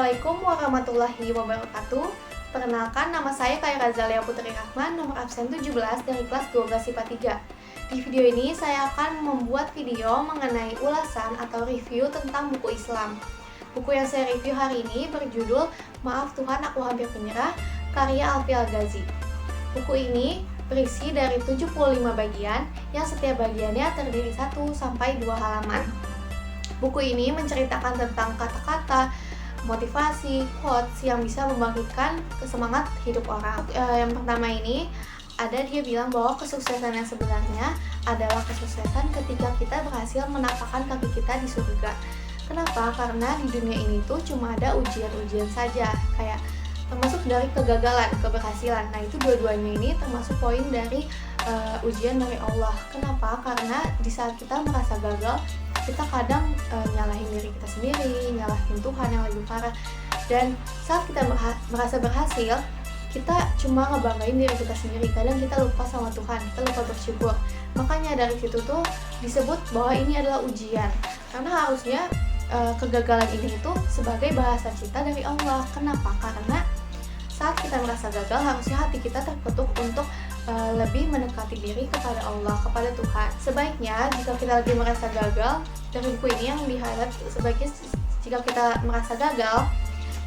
Assalamualaikum warahmatullahi wabarakatuh. Perkenalkan, nama saya Kaya Razalia Putri Rahman, nomor absen 17 dari kelas 12 IPA 3. Di video ini saya akan membuat video mengenai ulasan atau review tentang buku Islam. Buku yang saya review hari ini berjudul Maaf Tuhan Aku Hampir Menyerah, karya Alfi Al-Ghazi. Buku ini berisi dari 75 bagian yang setiap bagiannya terdiri 1-2 halaman. Buku ini menceritakan tentang kata-kata, motivasi, quotes yang bisa membangkitkan semangat hidup orang. Yang pertama ini, dia bilang bahwa kesuksesan yang sebenarnya adalah kesuksesan ketika kita berhasil menapakkan kaki kita di surga. Kenapa? Karena di dunia ini tuh cuma ada ujian-ujian saja, kayak termasuk dari kegagalan, keberhasilan. Nah, itu dua-duanya ini termasuk poin dari ujian dari Allah. Kenapa? Karena di saat kita merasa gagal, kita kadang nyalahin diri kita sendiri, nyalahin Tuhan yang lebih parah. Dan saat kita merasa berhasil, kita cuma ngebanggain diri kita sendiri. Kadang kita lupa sama Tuhan, kita lupa bersyukur. Makanya dari situ tuh disebut bahwa ini adalah ujian. Karena harusnya kegagalan ini tuh sebagai bahasa kita dari Allah. Kenapa? Karena saat kita merasa gagal, harusnya hati kita terketuk untuk lebih mendekati diri kepada Allah, kepada Tuhan. Sebaiknya jika kita lagi merasa gagal, dari buku ini yang di-highlight sebaiknya jika kita merasa gagal,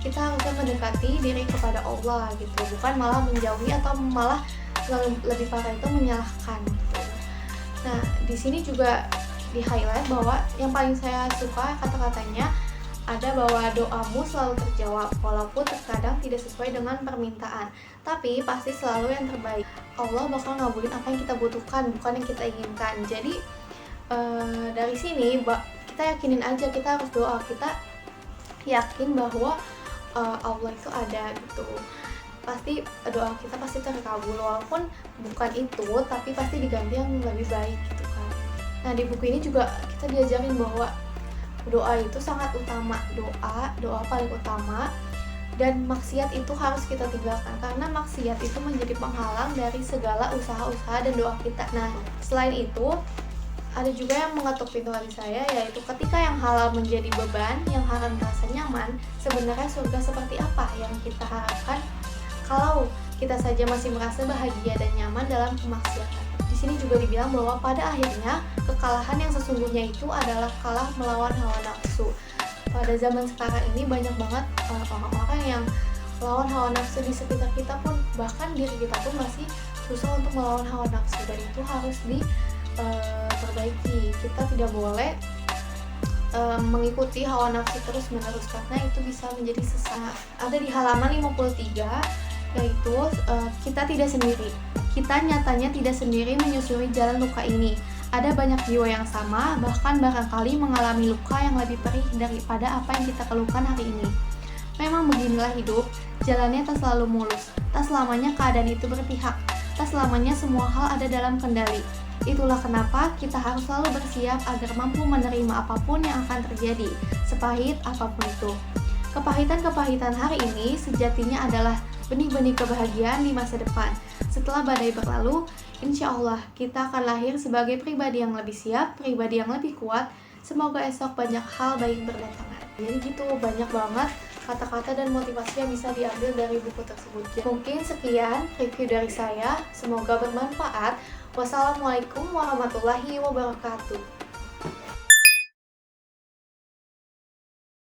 kita harusnya mendekati diri kepada Allah gitu, bukan malah menjauhi atau malah lebih parah itu menyalahkan gitu. Nah, di sini juga di-highlight bahwa yang paling saya suka kata-katanya ada bahwa doamu selalu terjawab walaupun terkadang tidak sesuai dengan permintaan, tapi pasti selalu yang terbaik. Allah bakal ngabulin apa yang kita butuhkan, bukan yang kita inginkan. Jadi dari sini kita yakinin aja, kita harus doa, kita yakin bahwa Allah itu ada gitu. Pasti doa kita pasti terkabul, walaupun bukan itu, tapi pasti diganti yang lebih baik gitu kan. Nah, di buku ini juga kita diajarin bahwa doa itu sangat utama, doa paling utama, dan maksiat itu harus kita tinggalkan karena maksiat itu menjadi penghalang dari segala usaha-usaha dan doa kita. Nah, selain itu ada juga yang mengetuk pintu hati saya, yaitu ketika yang halal menjadi beban, yang haram terasa nyaman, sebenarnya surga seperti apa yang kita harapkan kalau kita saja masih merasa bahagia dan nyaman dalam kemaksiatan. Di sini juga dibilang bahwa pada akhirnya kekalahan yang sesungguhnya itu adalah kalah melawan hawa nafsu. Pada zaman sekarang ini banyak banget orang-orang yang melawan hawa nafsu di sekitar kita pun, bahkan diri kita pun masih susah untuk melawan hawa nafsu, dan itu harus diperbaiki. Kita tidak boleh mengikuti hawa nafsu terus-menerus karena itu bisa menjadi sesat. Ada di halaman 53, yaitu kita tidak sendiri. Kita nyatanya tidak sendiri menyusuri jalan luka ini. Ada banyak jiwa yang sama, bahkan barangkali mengalami luka yang lebih perih daripada apa yang kita keluhkan hari ini. Memang beginilah hidup, jalannya tak selalu mulus, tak selamanya keadaan itu berpihak, tak selamanya semua hal ada dalam kendali. Itulah kenapa kita harus selalu bersiap agar mampu menerima apapun yang akan terjadi, sepahit apapun itu. Kepahitan-kepahitan hari ini sejatinya adalah benih-benih kebahagiaan di masa depan. Setelah badai berlalu, insya Allah kita akan lahir sebagai pribadi yang lebih siap, pribadi yang lebih kuat. Semoga esok banyak hal baik berdatangan. Jadi gitu, banyak banget kata-kata dan motivasi yang bisa diambil dari buku tersebut. Mungkin sekian review dari saya, semoga bermanfaat. Wassalamualaikum warahmatullahi wabarakatuh.